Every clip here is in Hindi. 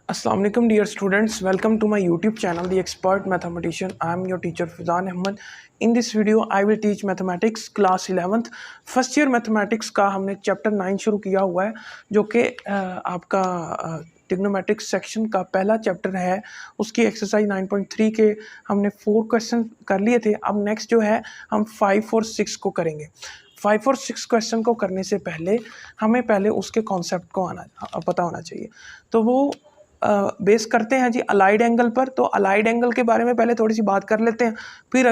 Assalamu alaikum dear students, welcome to my YouTube channel The Expert Mathematician. I am your teacher Fizan Ahmed. In this video I will teach mathematics class 11th first year mathematics का हमने चैप्टर 9 शुरू किया हुआ है जो कि आपका ट्रिग्नोमेट्रिक्स सेक्शन का पहला चैप्टर है। उसकी एक्सरसाइज 9.3 के हमने 4 क्वेश्चन कर लिए थे। अब नेक्स्ट जो है हम 5 और 6 को करेंगे। 5 और 6 क्वेश्चन को करने से पहले हमें पहले उसके कॉन्सेप्ट को पता होना चाहिए। तो वो बेस करते हैं जी अलाइड एंगल पर। तो अलाइड एंगल के बारे में पहले थोड़ी सी बात कर लेते हैं, फिर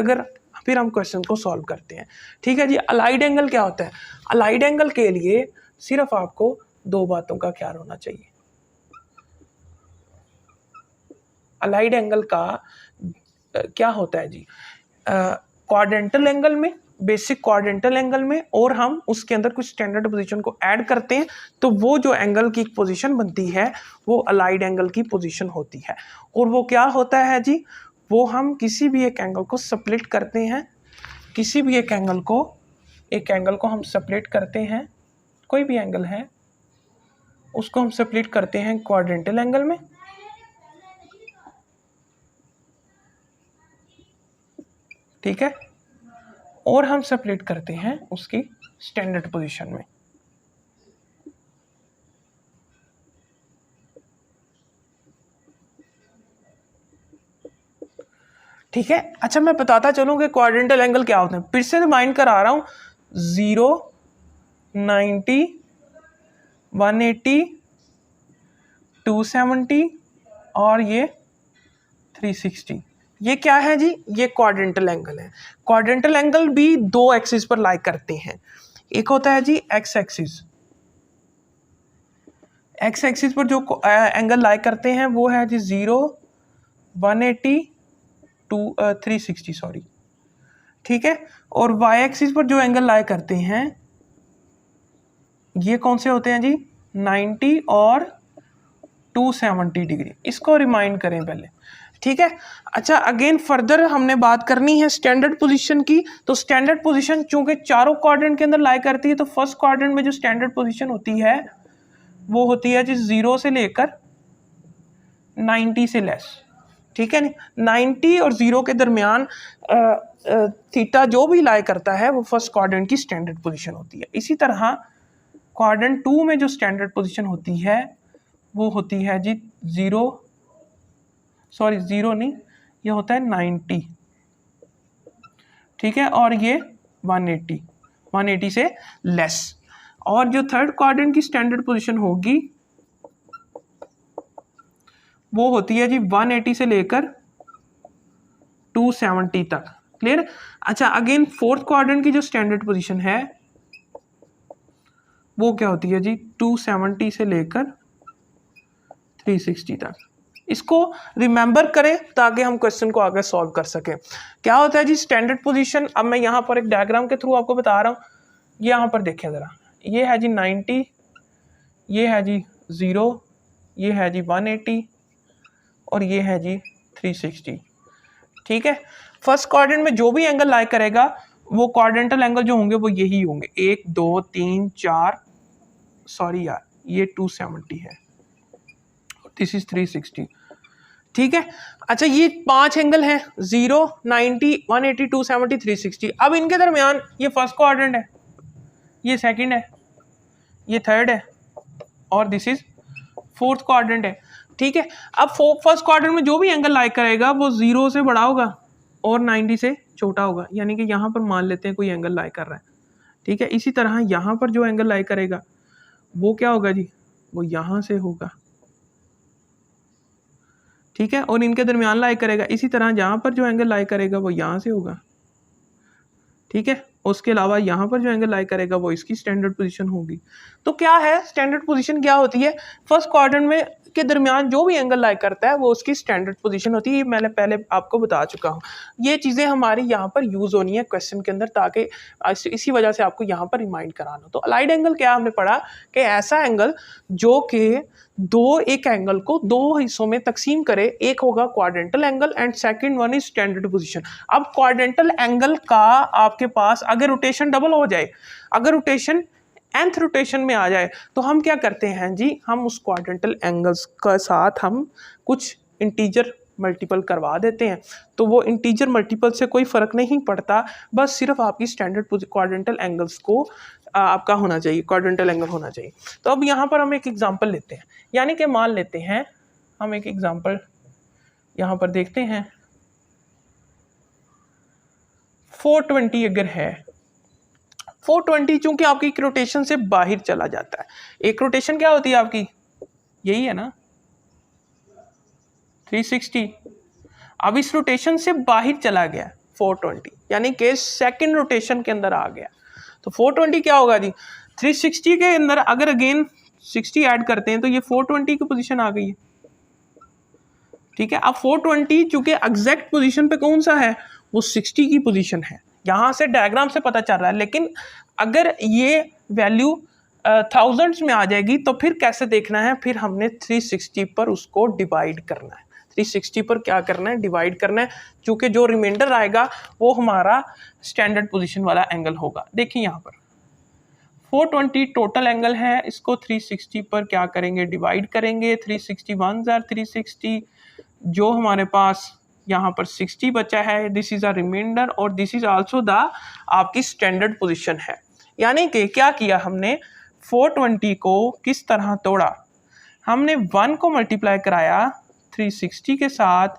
हम क्वेश्चन को सॉल्व करते हैं। ठीक है जी। अलाइड एंगल क्या होता है? अलाइड एंगल के लिए सिर्फ आपको दो बातों का ख्याल होना चाहिए। अलाइड एंगल का क्या होता है जी? क्वाड्रेंटल एंगल में, बेसिक क्वाड्रेंटल एंगल में, और हम उसके अंदर कुछ स्टैंडर्ड पोजीशन को ऐड करते हैं तो वो जो एंगल की पोजीशन बनती है वो अलाइड एंगल की पोजीशन होती है। और वो क्या होता है जी? वो हम किसी भी एक एंगल को स्प्लिट करते हैं, किसी भी एक एंगल को हम स्प्लिट करते हैं, कोई भी एंगल है उसको हम स्प्लिट करते हैं क्वाड्रेंटल एंगल में, ठीक है, और हम स्प्लिट करते हैं उसकी स्टैंडर्ड पोजीशन में। ठीक है। अच्छा, मैं बताता चलूं कि क्वाड्रेंटल एंगल क्या होते हैं। फिर से रिमाइंड करा रहा हूं, 0, 90, 180, 270 और ये 360। ये क्या है जी? ये क्वाड्रेंटल एंगल है। क्वाड्रेंटल एंगल भी दो एक्सिस पर लाई करते हैं। एक होता है जी एक्स एक्सिस। एक्स एक्सिस पर जो एंगल लाई करते हैं वो है जी 0, 180, 360 सॉरी, ठीक है। और वाई एक्सिस पर जो एंगल लाई करते हैं ये कौन से होते हैं जी? 90 और 270 डिग्री। इसको रिमाइंड करें पहले, ठीक है। अच्छा, अगेन फर्दर हमने बात करनी है स्टैंडर्ड पोजीशन की। तो स्टैंडर्ड पोजीशन चूंकि चारों क्वाड्रेंट के अंदर लाई करती है तो फर्स्ट क्वाड्रेंट में जो स्टैंडर्ड पोजीशन होती है वो होती है जी 0 से लेकर 90 से लेस, ठीक है। 90 और 0 के दरमियान थीटा जो भी लाई करता है वो फर्स्ट क्वाड्रेंट की स्टैंडर्ड पोजीशन होती है। इसी तरह क्वाड्रेंट 2 में जो स्टैंडर्ड पोजीशन होती है वो होती है जी 0 नहीं, ये होता है 90, ठीक है, और ये 180 से लेस। और जो थर्ड क्वाड्रेंट की स्टैंडर्ड पोजीशन होगी वो होती है जी 180 से लेकर 270 तक। क्लियर? अच्छा, अगेन फोर्थ क्वाड्रेंट की जो स्टैंडर्ड पोजीशन है वो क्या होती है जी? 270 से लेकर 360 तक। इसको रिमेंबर करें ताकि हम क्वेश्चन को आगे सॉल्व कर सकें। क्या होता है जी स्टैंडर्ड पोजीशन? अब मैं यहाँ पर एक डायग्राम के थ्रू आपको बता रहा हूँ। यहाँ पर देखिए ज़रा, ये है जी 90, ये है जी 0, ये है जी 180 और ये है जी 360, ठीक है। फर्स्ट क्वाड्रेंट में जो भी एंगल लाई करेगा वो क्वाड्रेंटल एंगल जो होंगे वो यही होंगे, 1, 2, 3, 4, सॉरी यार ये 270 है, दिस इज 360, ठीक है। अच्छा, ये 5 एंगल हैं, 0, 90, 180, 270, 360। अब इनके दरमियान ये फर्स्ट क्वाड्रेंट है, ये सेकंड है, ये थर्ड है और दिस इज फोर्थ क्वाड्रेंट है, ठीक है। अब फर्स्ट क्वाड्रेंट में जो भी एंगल लाई करेगा वो 0 से बड़ा होगा और 90 से छोटा होगा, यानी कि यहाँ पर मान लेते हैं कोई एंगल लाई कर रहा है, ठीक है। इसी तरह यहाँ पर जो एंगल लाई करेगा वो क्या होगा जी? वो यहाँ से होगा, ठीक है, और इनके दरमियान लाई करेगा। इसी तरह यहाँ पर जो एंगल लाई करेगा वो यहाँ से होगा, ठीक है। उसके अलावा यहाँ पर जो एंगल लाई करेगा वो इसकी स्टैंडर्ड पोजीशन होगी। तो क्या है स्टैंडर्ड पोजीशन? क्या होती है? फर्स्ट क्वाड्रेंट में के दरमियान जो भी एंगल लाई करता है वो उसकी स्टैंडर्ड पोजीशन होती है। मैंने पहले आपको बता चुका हूँ। ये चीज़ें हमारी यहाँ पर यूज़ होनी है क्वेश्चन के अंदर, ताकि इसी वजह से आपको यहाँ पर रिमाइंड कराना। तो अलाइड एंगल क्या हमने पढ़ा कि ऐसा एंगल जो कि एक एंगल को दो हिस्सों में तकसीम करे। एक होगा quadrantal angle and second one is standard position. अब क्वाड्रेंटल एंगल का आपके पास अगर रोटेशन डबल हो जाए, अगर रोटेशन nth रोटेशन में आ जाए तो हम क्या करते हैं जी, हम उस क्वाड्रेंटल एंगल्स का साथ हम कुछ इंटीजर मल्टीपल करवा देते हैं। तो वो इंटीजर मल्टीपल से कोई फ़र्क नहीं पड़ता, बस सिर्फ आपकी स्टैंडर्ड क्वाड्रेंटल एंगल्स को आपका होना चाहिए, क्वाड्रेंटल एंगल होना चाहिए। तो अब यहाँ पर हम एक एग्जांपल लेते हैं, यानी कि मान लेते हैं हम एक एग्जांपल यहाँ पर देखते हैं 420 अगर है, 420 चूंकि आपकी एक रोटेशन से बाहर चला जाता है। एक रोटेशन क्या होती है आपकी, यही है ना 360। अब इस रोटेशन से बाहर चला गया 420, यानी कि सेकंड रोटेशन के अंदर आ गया। तो 420 क्या होगा जी, 360 के अंदर अगर अगेन 60 ऐड करते हैं तो ये 420 की पोजीशन आ गई है। ठीक है, अब 420 चूंकि एग्जैक्ट पोजीशन पे कौन सा है, वो 60 की पोजीशन है, यहाँ से डायग्राम से पता चल रहा है। लेकिन अगर ये वैल्यू थाउजेंड्स में आ जाएगी तो फिर कैसे देखना है, फिर हमने 360 पर उसको डिवाइड करना है। 360 पर क्या करना है, डिवाइड करना है, क्योंकि जो रिमाइंडर आएगा वो हमारा स्टैंडर्ड पोजीशन वाला एंगल होगा। देखिए यहाँ पर 420 टोटल एंगल है, इसको 360 पर क्या करेंगे, डिवाइड करेंगे। 360 1 जार 360, जो हमारे पास यहाँ पर 60 बचा है, दिस इज अ रिमाइंडर और दिस इज आल्सो द आपकी स्टैंडर्ड पोजीशन है। यानी कि क्या किया हमने, 420 को किस तरह तोड़ा, हमने 1 को मल्टीप्लाई कराया 360 के साथ,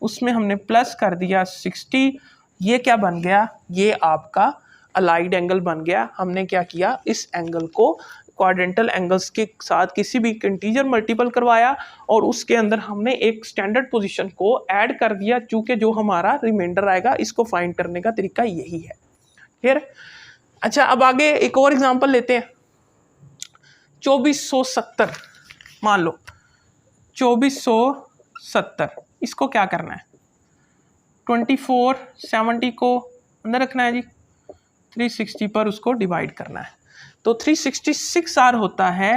उसमें हमने प्लस कर दिया 60, ये क्या बन गया, ये आपका अलाइड एंगल बन गया। हमने क्या किया, इस एंगल को क्वाड्रेंटल एंगल्स के साथ किसी भी इंटीजर मल्टीपल करवाया और उसके अंदर हमने एक स्टैंडर्ड पोजीशन को ऐड कर दिया, चूंकि जो हमारा रिमाइंडर आएगा इसको फाइंड करने का तरीका यही है। फिर अच्छा, अब आगे एक और एग्जांपल लेते हैं 2470, मान लो 2470, इसको क्या करना है, 2470 को अंदर रखना है जी, 360 पर उसको डिवाइड करना है। तो 366 आर होता है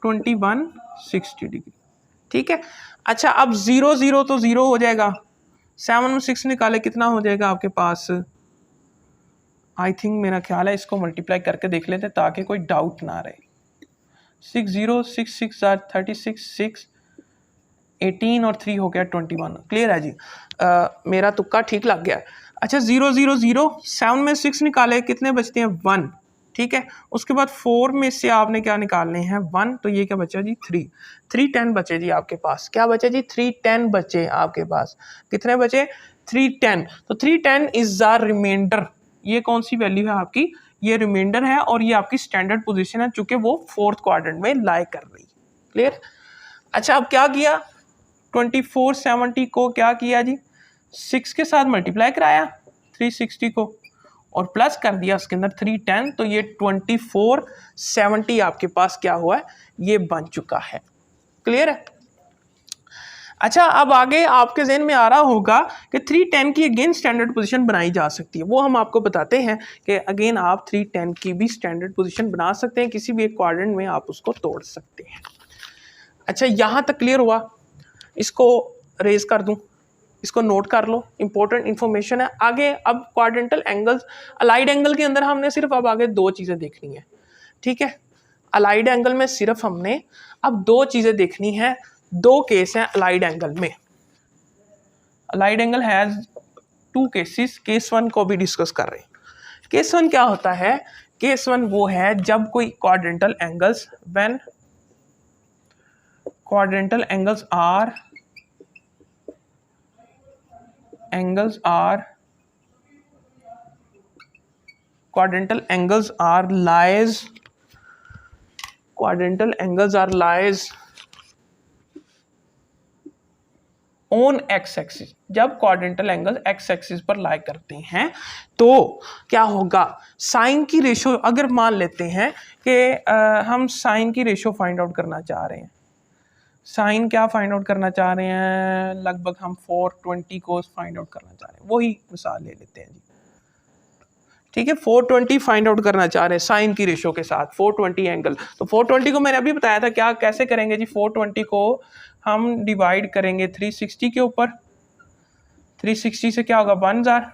2160 डिग्री। ठीक है, अच्छा अब 0 0 तो 0 हो जाएगा, 7 में 6 निकाले कितना हो जाएगा आपके पास, आई थिंक मेरा ख्याल है इसको मल्टीप्लाई करके देख लेते ताकि कोई डाउट ना रहे। 6 0 6 6 आर 36, 6 18 और 3 हो गया 21। क्लियर है जी, मेरा तुक्का ठीक लग गया। अच्छा 0 0 0, 7 में 6 निकाले कितने बचते हैं 1। ठीक है, उसके बाद 4 में से आपने क्या निकालने हैं 1, तो ये क्या बचा जी 3 10 बचे जी आपके पास, क्या बचे जी 310 बचे आपके पास, कितने बचे 310। तो 310 इज द रिमाइंडर, ये कौन सी वैल्यू है आपकी, ये रिमाइंडर है और ये आपकी स्टैंडर्ड पोजीशन है, चूंकि वो 4th क्वाड्रेंट में लाई कर रही है। क्लियर। अच्छा अब क्या किया, 2470 को क्या किया जी, 6 के साथ मल्टीप्लाई कराया 360 को और प्लस कर दिया उसके अंदर 310, तो ये 2470 आपके पास क्या हुआ है, ये बन चुका है। क्लियर है। अच्छा अब आगे आपके जहन में आ रहा होगा कि 310 की अगेन स्टैंडर्ड पोजीशन बनाई जा सकती है, वो हम आपको बताते हैं कि अगेन आप 310 की भी स्टैंडर्ड पोजीशन बना सकते हैं, किसी भी एक क्वाड्रेंट में आप उसको तोड़ सकते हैं। अच्छा यहाँ तक क्लियर हुआ, इसको रेज कर दूं, इसको नोट कर लो, इंपॉर्टेंट इंफॉर्मेशन है। आगे अब क्वाड्रेंटल एंगल्स, अलाइड एंगल के अंदर हमने सिर्फ अब आगे 2 चीज़ें देखनी है। ठीक है, अलाइड एंगल में सिर्फ हमने अब 2 चीज़ें देखनी है, 2 केस हैं अलाइड एंगल में। Allied angle has 2 cases, case 1 को भी डिस्कस कर रहे हैं। केस 1 क्या होता है, केस 1 वो है जब कोई quadrantal angles, when quadrantal angles are lies on x axis. जब क्वाड्रेंटल एंगल x एक्सिस पर लाई करते हैं तो क्या होगा, साइन की रेशो, अगर मान लेते हैं कि हम साइन की रेशो फाइंड आउट करना चाह रहे हैं, साइन क्या फाइंड आउट करना चाह रहे हैं, लगभग हम 420 को फाइंड आउट करना चाह रहे हैं, वही मिसाल ले लेते हैं जी। ठीक है, 420 फाइंड आउट करना चाह रहे हैं साइन की रेशो के साथ 420 एंगल। तो 420 को मैंने अभी बताया था क्या कैसे करेंगे जी, 420 को हम डिवाइड करेंगे 360 के ऊपर, 360 से क्या होगा 1000,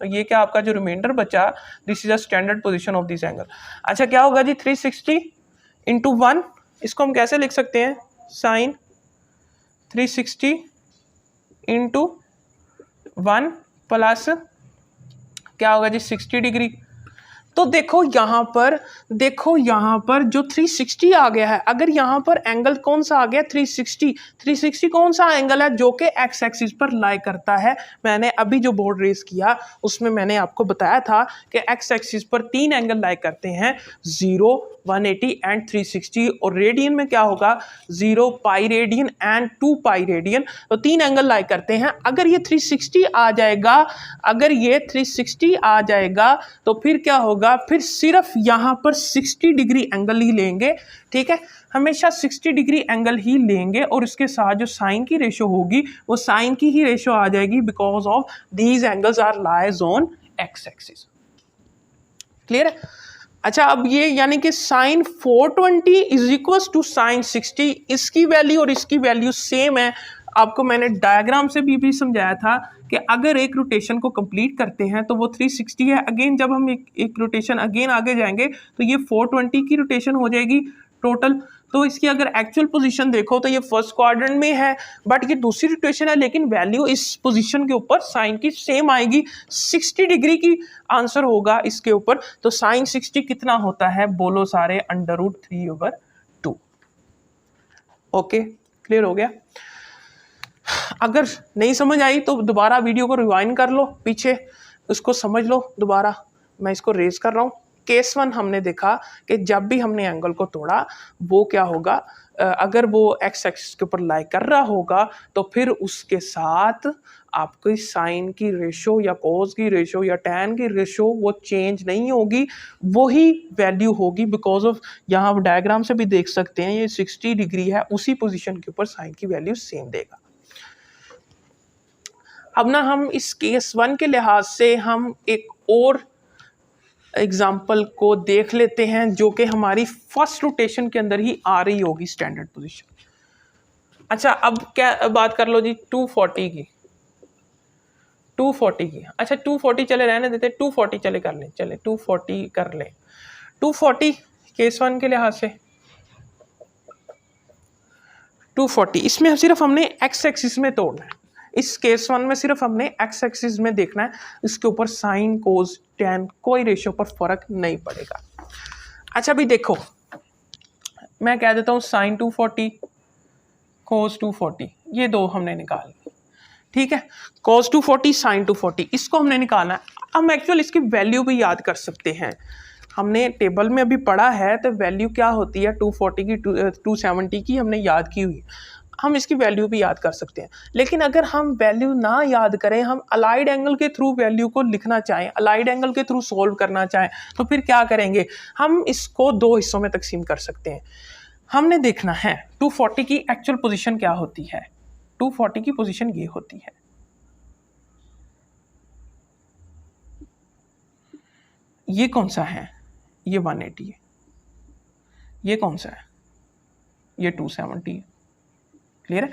तो ये क्या आपका जो रिमाइंडर बचा, this is a standard position of this angle. अच्छा क्या होगा जी 360 इंटू 1, इसको हम कैसे लिख सकते हैं, साइन 360 इंटू 1 प्लस क्या होगा जी 60 डिग्री। तो देखो यहाँ पर जो 360 आ गया है, अगर यहाँ पर एंगल कौन सा आ गया 360 कौन सा एंगल है जो कि एक्स एक्सिस पर लाई करता है। मैंने अभी जो बोर्ड रेस किया उसमें मैंने आपको बताया था कि एक्स एक्सिस पर 3 एंगल लाई करते हैं, 0, 180 एंड 360, और रेडियन में क्या होगा 0 pi radian and 2 pi radian. तो 3 एंगल लाई करते हैं। अगर ये 360 आ जाएगा, अगर ये 360 आ जाएगा तो फिर क्या होगा, फिर सिर्फ यहां पर 60 डिग्री एंगल ही लेंगे, ठीक है, हमेशा 60 डिग्री एंगल ही लेंगे, और इसके साथ जो साइन की रेशो होगी वो साइन की ही रेशो आ जाएगी, because of these angles are lies on X axis. Clear है। अच्छा अब ये यानी कि sine 420 is equal to sine 60, इसकी वैल्यू और इसकी वैल्यू सेम है। आपको मैंने डायग्राम से भी समझाया था कि अगर एक रोटेशन को कंप्लीट करते हैं तो वो 360 है, अगेन जब हम एक रोटेशन अगेन आगे जाएंगे तो ये 420 की रोटेशन हो जाएगी टोटल। तो इसकी अगर एक्चुअल पोजीशन देखो तो ये फर्स्ट क्वाड्रेंट में है, बट ये दूसरी रोटेशन है, लेकिन वैल्यू इस पोजीशन के ऊपर साइन की सेम आएगी, 60 डिग्री की आंसर होगा इसके ऊपर। तो साइन 60 कितना होता है, बोलो सारे, √3/2। ओके क्लियर हो गया। अगर नहीं समझ आई तो दोबारा वीडियो को रिवाइंड कर लो, पीछे उसको समझ लो दोबारा। मैं इसको रेज कर रहा हूँ। केस 1 हमने देखा कि जब भी हमने एंगल को तोड़ा वो क्या होगा, अगर वो एक्स एक्सिस के ऊपर लाई कर रहा होगा तो फिर उसके साथ आपकी साइन की रेशो या कोस की रेशो या टैन की रेशो वो चेंज नहीं होगी, वही वैल्यू होगी, बिकॉज ऑफ यहाँ आप डायग्राम से भी देख सकते हैं ये 60 डिग्री है, उसी पोजीशन के ऊपर साइन की वैल्यू सेम देगा। अब ना हम इस केस 1 के लिहाज से हम एक और एग्जाम्पल को देख लेते हैं जो कि हमारी फर्स्ट रोटेशन के अंदर ही आ रही होगी स्टैंडर्ड पोजीशन। अच्छा अब क्या बात कर लो जी 240 की, 240 की। अच्छा 240 चले रहने देते, 240 चले कर लें, चले 240 कर लें। 240 केस 1 के लिहाज से 240, इसमें सिर्फ हमने एक्स एक्सिस में तोड़ना है। इस केस 1 में सिर्फ हमने एक्स एक्सिस में देखना है, इसके ऊपर साइन कोस टैन कोई रेशियो पर फर्क नहीं पड़ेगा। अच्छा भी देखो, मैं कह देता हूँ साइन 240 कोस 240, ये दो हमने निकाल ली, ठीक है, कोस 240 साइन 240, इसको हमने निकालना है। हम एक्चुअल इसकी वैल्यू भी याद कर सकते हैं, हमने टेबल में अभी पढ़ा है, तो वैल्यू क्या होती है 240 की 270 की हमने याद की हुई, हम इसकी वैल्यू भी याद कर सकते हैं। लेकिन अगर हम वैल्यू ना याद करें, हम अलाइड एंगल के थ्रू वैल्यू को लिखना चाहें, अलाइड एंगल के थ्रू सोल्व करना चाहें, तो फिर क्या करेंगे, हम इसको दो हिस्सों में तकसीम कर सकते हैं। हमने देखना है 240 की एक्चुअल पोजीशन क्या होती है। 240 की पोजीशन ये होती है, ये कौन सा है, ये 180 है, ये कौन सा है, ये 270 है। क्लियर है,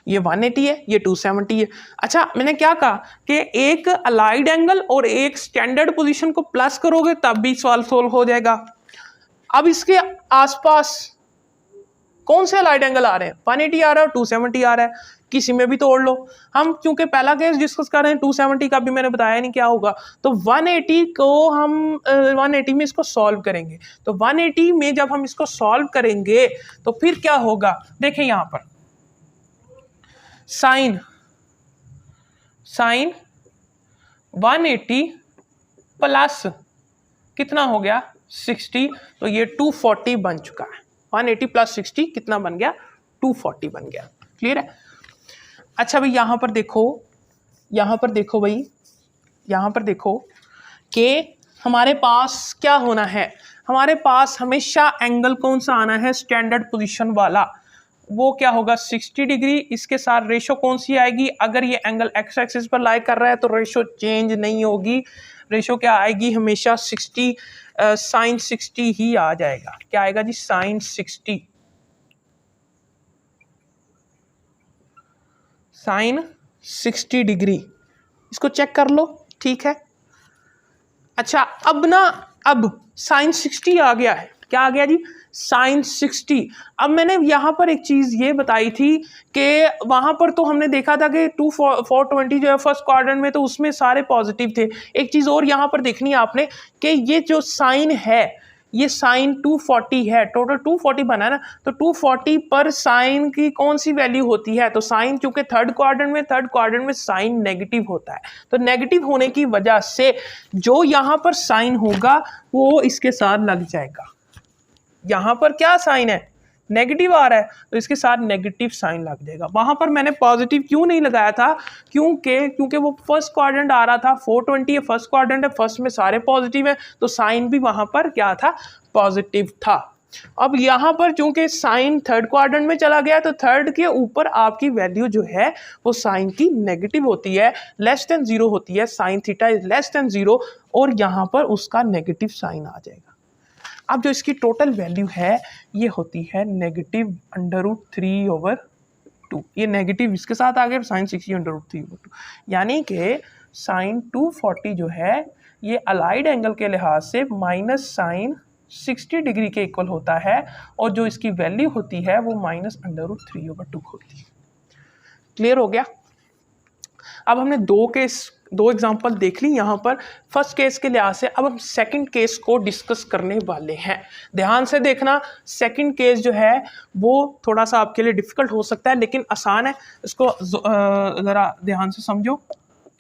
ये 180 है, ये 270 है। अच्छा मैंने क्या कहा कि एक अलाइड एंगल और एक स्टैंडर्ड पोजीशन को प्लस करोगे तब भी सवाल सोल्व हो जाएगा। अब इसके आसपास कौन से अलाइड एंगल आ रहे हैं, 180 आ रहा है और 270 आ रहा है, किसी में भी तोड़ लो। हम क्योंकि पहला केस डिस्कस कर रहे हैं, 270 का भी मैंने बताया नहीं क्या होगा, तो 180 को हम 180 में इसको सॉल्व करेंगे। तो 180 में जब हम इसको सॉल्व करेंगे तो फिर क्या होगा, देखें यहां पर साइन 180 प्लस कितना हो गया 60, तो ये 240 बन चुका है। 180 प्लस 60 कितना बन गया, 240 बन गया। क्लियर है। अच्छा भाई यहां पर देखो, यहां पर देखो भाई, यहां पर देखो कि हमारे पास क्या होना है, हमारे पास हमेशा एंगल कौन सा आना है, स्टैंडर्ड पोजीशन वाला, वो क्या होगा 60 डिग्री। इसके साथ रेशो कौन सी आएगी, अगर ये एंगल एक्स एक्सिस पर लाई कर रहा है तो रेशो चेंज नहीं होगी, रेशो क्या आएगी हमेशा 60, साइन 60 ही आ जाएगा। क्या आएगा जी, साइन 60, साइन 60 डिग्री। इसको चेक कर लो, ठीक है। अच्छा अब साइन 60 आ गया है। क्या आ गया जी? साइन 60। अब मैंने यहाँ पर एक चीज़ ये बताई थी कि वहाँ पर तो हमने देखा था कि 420 जो है फर्स्ट क्वाड्रेंट में, तो उसमें सारे पॉजिटिव थे। एक चीज़ और यहाँ पर देखनी है आपने कि ये जो साइन है ये साइन 240 है, टोटल 240 बना है ना, तो 240 पर साइन की कौन सी वैल्यू होती है? तो साइन क्योंकि थर्ड क्वाड्रेंट में साइन नेगेटिव होता है, तो नेगेटिव होने की वजह से जो यहाँ पर साइन होगा वो इसके साथ लग जाएगा। यहाँ पर क्या साइन है? नेगेटिव आ रहा है, तो इसके साथ नेगेटिव साइन लग जाएगा। वहां पर मैंने पॉजिटिव क्यों नहीं लगाया था? क्योंकि वो फर्स्ट क्वाड्रेंट आ रहा था, 420 है, फर्स्ट क्वाड्रेंट है, फर्स्ट में सारे पॉजिटिव है, तो साइन भी वहां पर क्या था? पॉजिटिव था। अब यहाँ पर चूंकि साइन थर्ड क्वाड्रेंट में चला गया, तो थर्ड के ऊपर आपकी वैल्यू जो है वो साइन की नेगेटिव होती है, लेस देन 0 होती है, sine theta is less than 0, और यहाँ पर उसका नेगेटिव साइन आ जाएगा। अब जो इसकी टोटल वैल्यू है ये होती है नेगेटिव √3/2। ये नेगेटिव इसके साथ आ गया, साइन 60 √3/2, यानी कि साइन 240 जो है ये अलाइड एंगल के लिहाज से माइनस साइन 60 डिग्री के इक्वल होता है, और जो इसकी वैल्यू होती है वो -√3/2 होती है। क्लियर हो गया? अब हमने दो एग्जांपल देख ली यहाँ पर फर्स्ट केस के लिहाज से। अब हम सेकंड केस को डिस्कस करने वाले हैं। ध्यान से देखना, सेकंड केस जो है वो थोड़ा सा आपके लिए डिफिकल्ट हो सकता है लेकिन आसान है, इसको ज़रा ध्यान से समझो।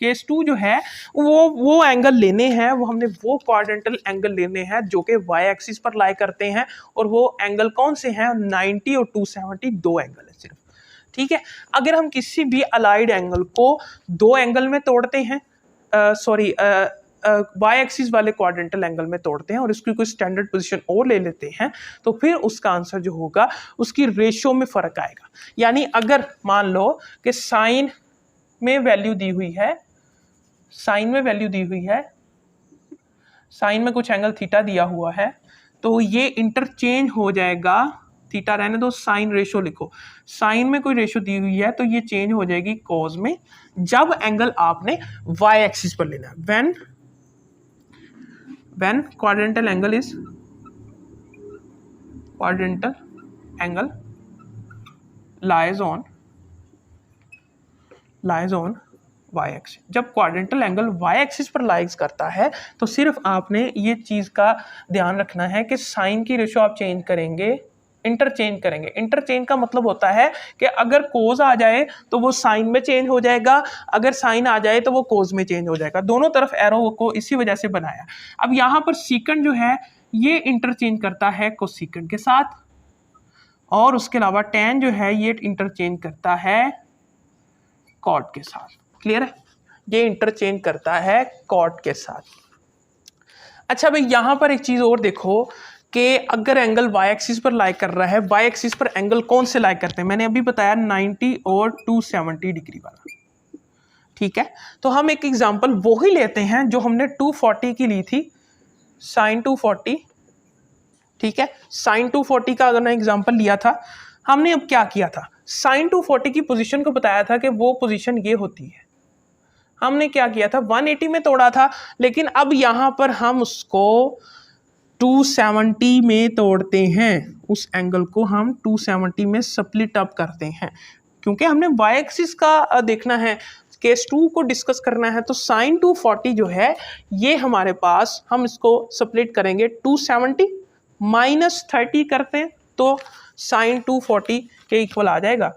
केस 2 जो है वो एंगल लेने हैं, वो हमने वो क्वाड्रेंटल एंगल लेने हैं जो कि वाई एक्सिस पर लाई करते हैं, और वो एंगल कौन से हैं? 90 और 270, दो एंगल है सिर्फ। ठीक है, अगर हम किसी भी अलाइड एंगल को दो एंगल में तोड़ते हैं, वाई एक्सिस वाले क्वाड्रेंटल एंगल में तोड़ते हैं और इसकी कोई स्टैंडर्ड पोजीशन और ले लेते हैं, तो फिर उसका आंसर जो होगा उसकी रेशियो में फर्क आएगा। यानी अगर मान लो कि साइन में वैल्यू दी हुई है, साइन में कुछ एंगल थीटा दिया हुआ है, तो ये इंटरचेंज हो जाएगा। थीटा रहने दो, साइन रेशो लिखो। साइन में कोई रेशो दी हुई है तो ये चेंज हो जाएगी कॉस में, जब एंगल आपने वाई एक्सिस पर लेना है। When quadrantal angle lies on Y axis. जब क्वाड्रेंटल एंगल वाई एक्सिस पर लाइज करता है तो सिर्फ आपने ये चीज का ध्यान रखना है कि साइन की रेशो आप चेंज करेंगे, इंटरचेंज करेंगे। इंटरचेंज का मतलब होता है कि अगर कोस आ जाए तो वो साइन में चेंज हो जाएगा, अगर साइन आ जाए तो वो कोस में चेंज हो जाएगा। दोनों तरफ एरो को इसी वजह से बनाया। अब यहाँ पर सीकेंड जो है ये इंटरचेंज करता है कोसीकेंड के साथ, और उसके अलावा टैन जो है ये इंटरचेंज करता है कॉट के साथ। क्लियर है? ये इंटरचेंज करता है कॉट के साथ। अच्छा भाई, यहाँ पर एक चीज और देखो कि अगर एंगल वाई एक्सिस पर लाई कर रहा है, वाई एक्सिस पर एंगल कौन से लाई करते हैं? मैंने अभी बताया 90 और 270 डिग्री वाला। ठीक है, तो हम एक एग्जांपल वो ही लेते हैं जो हमने 240 की ली थी, साइन 240। ठीक है, साइन 240 का अगर मैं एग्जांपल लिया था, हमने अब क्या किया था? साइन 240 की पोजीशन को बताया था कि वो पोजीशन ये होती है। हमने क्या किया था? 180 में तोड़ा था, लेकिन अब यहां पर हम उसको 270 में तोड़ते हैं। उस एंगल को हम 270 में स्प्लिट अप करते हैं, क्योंकि हमने वाई एक्सिस का देखना है, केस 2 को डिस्कस करना है। तो साइन 240 जो है ये हमारे पास, हम इसको स्प्लिट करेंगे 270 -30 करते हैं तो साइन 240 के इक्वल आ जाएगा,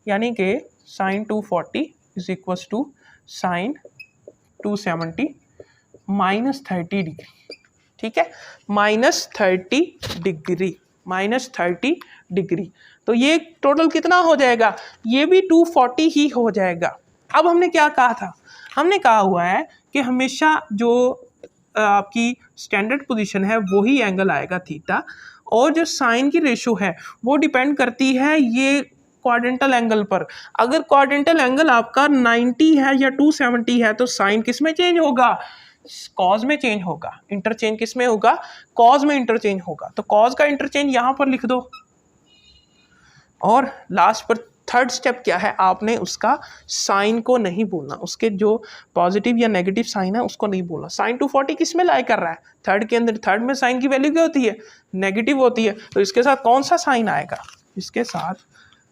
यानी कि sine 240 is equal to sine 270 -30 degree. ठीक है, -30 डिग्री। तो ये टोटल कितना हो जाएगा? ये भी 240 ही हो जाएगा। अब हमने क्या कहा था? हमने कहा हुआ है कि हमेशा जो आपकी स्टैंडर्ड पोजीशन है वही एंगल आएगा थीटा, और जो साइन की रेशो है वो डिपेंड करती है ये क्वाड्रेंटल एंगल पर। अगर क्वाड्रेंटल एंगल आपका 90 है या 270 है तो साइन किस में चेंज होगा? कॉज में चेंज होगा। इंटरचेंज किस में होगा? कॉज में इंटरचेंज होगा। तो कॉज का इंटरचेंज यहां पर लिख दो, और लास्ट पर थर्ड स्टेप क्या है, आपने उसका साइन को नहीं बोलना, उसके जो पॉजिटिव या नेगेटिव साइन है उसको नहीं बोलना। साइन 240 किस में लाई कर रहा है, थर्ड के अंदर। थर्ड में साइन की वैल्यू क्या होती है, नेगेटिव होती है, तो इसके साथ कौन सा साइन आएगा, इसके साथ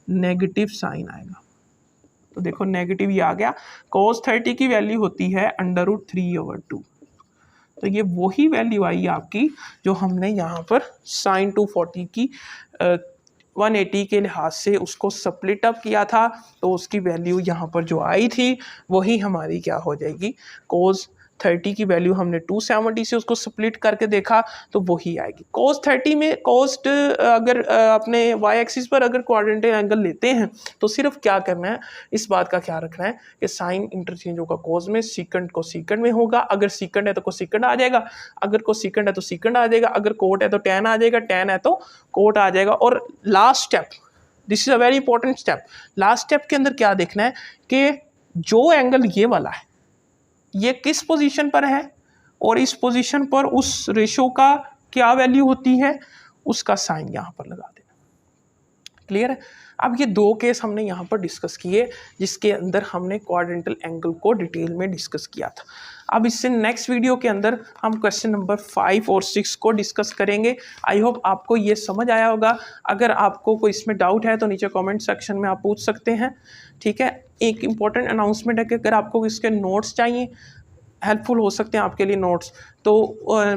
नेगेटिव साइन आएगा। तो देखो नेगेटिव ये आ गया। cos 30 की वैल्यू होती है √3/2, तो ये वही वैल्यू आई आपकी जो हमने यहाँ पर साइन 240 की 180 के लिहाज से उसको स्प्लिट अप किया था, तो उसकी वैल्यू यहाँ पर जो आई थी वही हमारी क्या हो जाएगी, cos 30 की वैल्यू हमने 270 से उसको स्प्लिट करके देखा तो वही आएगी। cos 30 में कॉस्ट अगर अपने y एक्सिस पर अगर क्वाड्रेंटल एंगल लेते हैं तो सिर्फ क्या करना है, इस बात का ख्याल रखना है कि साइन इंटरचेंज होगा cos में, सीकेंड को सीकेंड में होगा, अगर सीकेंड है तो कोसेकेंड आ जाएगा, अगर कोसेकेंड है तो सीकेंड आ जाएगा, अगर कोट है तो टैन आ जाएगा, टैन है तो कोट आ जाएगा। और last step, this is a very important step, last step के अंदर क्या देखना है कि जो एंगल ये वाला है ये किस पोजीशन पर है और इस पोजीशन पर उस रेशो का क्या वैल्यू होती है, उसका साइन यहाँ पर लगा देना। क्लियर है। अब ये दो केस हमने यहाँ पर डिस्कस किए जिसके अंदर हमने क्वाड्रेंटल एंगल को डिटेल में डिस्कस किया था। अब इससे नेक्स्ट वीडियो के अंदर हम क्वेश्चन नंबर 5 और 6 को डिस्कस करेंगे। आई होप आपको ये समझ आया होगा। अगर आपको कोई इसमें डाउट है तो नीचे कमेंट सेक्शन में आप पूछ सकते हैं। ठीक है। एक इम्पॉर्टेंट अनाउंसमेंट है कि अगर आपको इसके नोट्स चाहिए, हेल्पफुल हो सकते हैं आपके लिए नोट्स, तो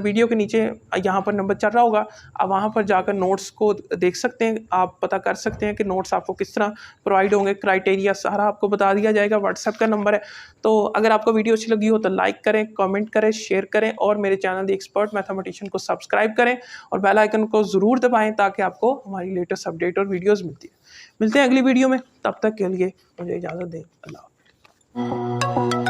वीडियो के नीचे यहाँ पर नंबर चल रहा होगा, आप वहाँ पर जाकर नोट्स को देख सकते हैं, आप पता कर सकते हैं कि नोट्स आपको किस तरह प्रोवाइड होंगे, क्राइटेरिया सारा आपको बता दिया जाएगा। व्हाट्सएप का नंबर है। तो अगर आपको वीडियो अच्छी लगी हो तो लाइक करें, कमेंट करें, शेयर करें और मेरे चैनल द एक्सपर्ट मैथमेटिशियन को सब्सक्राइब करें और बेल आइकन को ज़रूर दबाएँ ताकि आपको हमारी लेटेस्ट अपडेट और वीडियोज़ मिलती है। मिलते हैं अगली वीडियो में, तब तक के लिए मुझे इजाज़त दें। अल्लाह।